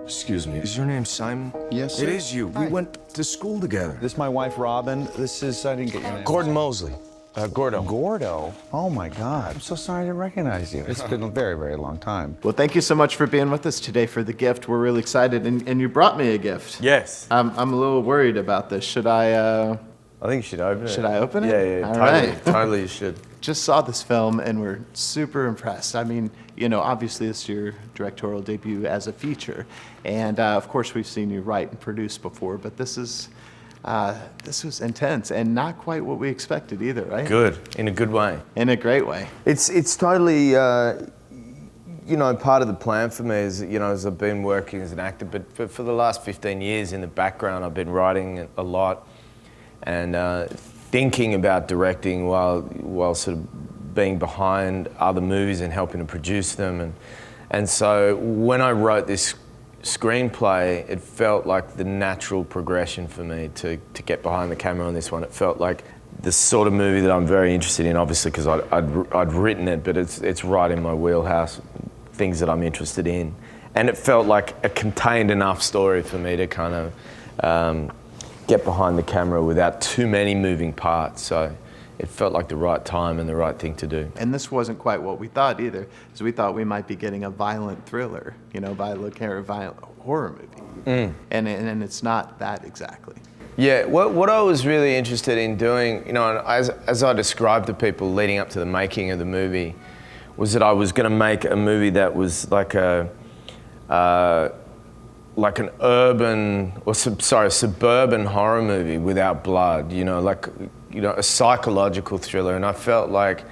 Excuse me, is your name Simon? Yes, sir. It is you. We went to school together. This is my wife, Robyn. This is, I didn't get your name. Gordon Mosley. Gordo. Gordo? Oh my God, I'm so sorry I didn't recognize you. It's been a very, very long time. Well, thank you so much for being with us today for the gift. We're really excited, and you brought me a gift. Yes. I'm a little worried about this. Should I think you should open it. Should I open it? Yeah, All totally, right. totally you should. Just saw this film, and we're super impressed. I mean, you know, obviously this is your directorial debut as a feature, and of course we've seen you write and produce before, but this was intense and not quite what we expected either, right? Good, in a good way. In a great way. It's totally, you know, part of the plan for me is, you know, as I've been working as an actor, but for the last 15 years in the background, I've been writing a lot and thinking about directing while sort of being behind other movies and helping to produce them. And so when I wrote this screenplay, it felt like the natural progression for me to get behind the camera on this one. It felt like the sort of movie that I'm very interested in, obviously, because I'd written it, but it's right in my wheelhouse, things that I'm interested in. And it felt like a contained enough story for me to kind of get behind the camera without too many moving parts. So it felt like the right time and the right thing to do. And this wasn't quite what we thought either, because we thought we might be getting a violent thriller, you know, by looking at a violent horror movie. And it's not that exactly. Yeah, what I was really interested in doing, you know, as I described to people leading up to the making of the movie, was that I was going to make a movie that was like an urban, or suburban horror movie without blood, you know, like, you know, a psychological thriller. And I felt like,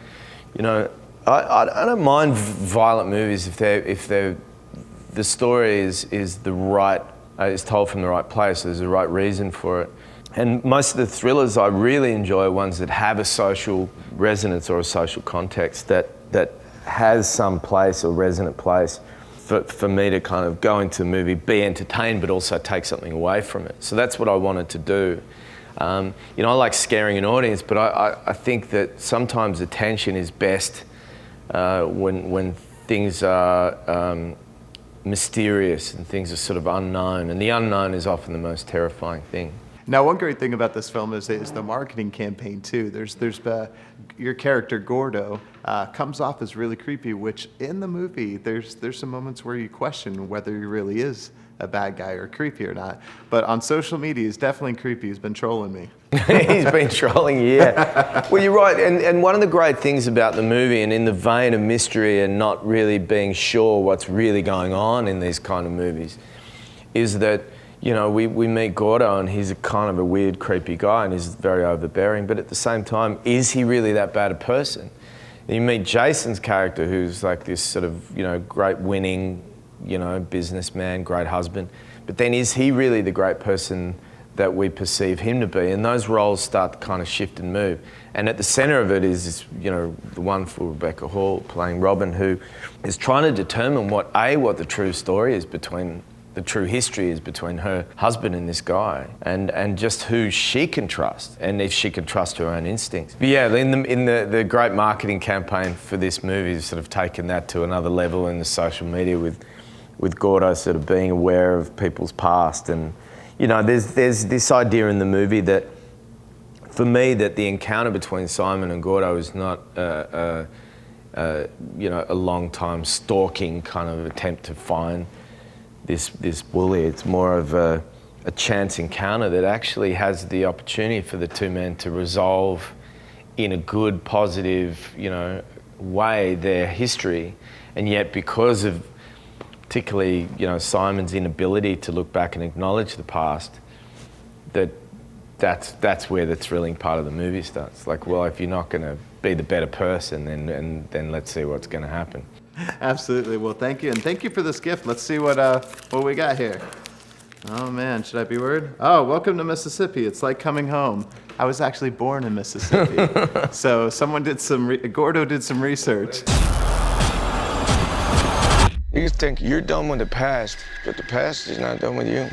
you know, I don't mind violent movies if the story is the right, is told from the right place, there's the right reason for it. And most of the thrillers I really enjoy are ones that have a social resonance or a social context that has some place or resonant place for me to kind of go into a movie, be entertained, but also take something away from it. So that's what I wanted to do. You know, I like scaring an audience, but I think that sometimes the tension is best when things are mysterious and things are sort of unknown, and the unknown is often the most terrifying thing. Now, one great thing about this film is the marketing campaign too. There's your character Gordo comes off as really creepy, which in the movie there's some moments where you question whether he really is a bad guy or creepy or not. But on social media, he's definitely creepy. He's been trolling me. He's been trolling, yeah. Well, you're right, and one of the great things about the movie, and in the vein of mystery and not really being sure what's really going on in these kind of movies, is that, you know, we meet Gordo and he's a kind of a weird, creepy guy and he's very overbearing, but at the same time, is he really that bad a person? And you meet Jason's character, who's like this sort of, you know, great winning, you know, businessman, great husband, but then is he really the great person that we perceive him to be? And those roles start to kind of shift and move. And at the center of it is this, you know, the wonderful Rebecca Hall playing Robyn, who is trying to determine what the true story is the true history is between her husband and this guy, and just who she can trust, and if she can trust her own instincts. But yeah, in the great marketing campaign for this movie has sort of taken that to another level in the social media with Gordo sort of being aware of people's past. And, you know, there's this idea in the movie that, for me, that the encounter between Simon and Gordo is not you know, a long time stalking kind of attempt to find this bully. It's more of a chance encounter that actually has the opportunity for the two men to resolve in a good, positive, you know, way their history. And yet, because of particularly, you know, Simon's inability to look back and acknowledge the past, that's where the thrilling part of the movie starts. Like, well, if you're not going to be the better person, then let's see what's going to happen. Absolutely. Well, thank you, and thank you for this gift. Let's see what we got here. Oh man, should I be worried? Oh, welcome to Mississippi. It's like coming home. I was actually born in Mississippi, so someone did Gordo did some research. You think you're done with the past, but the past is not done with you.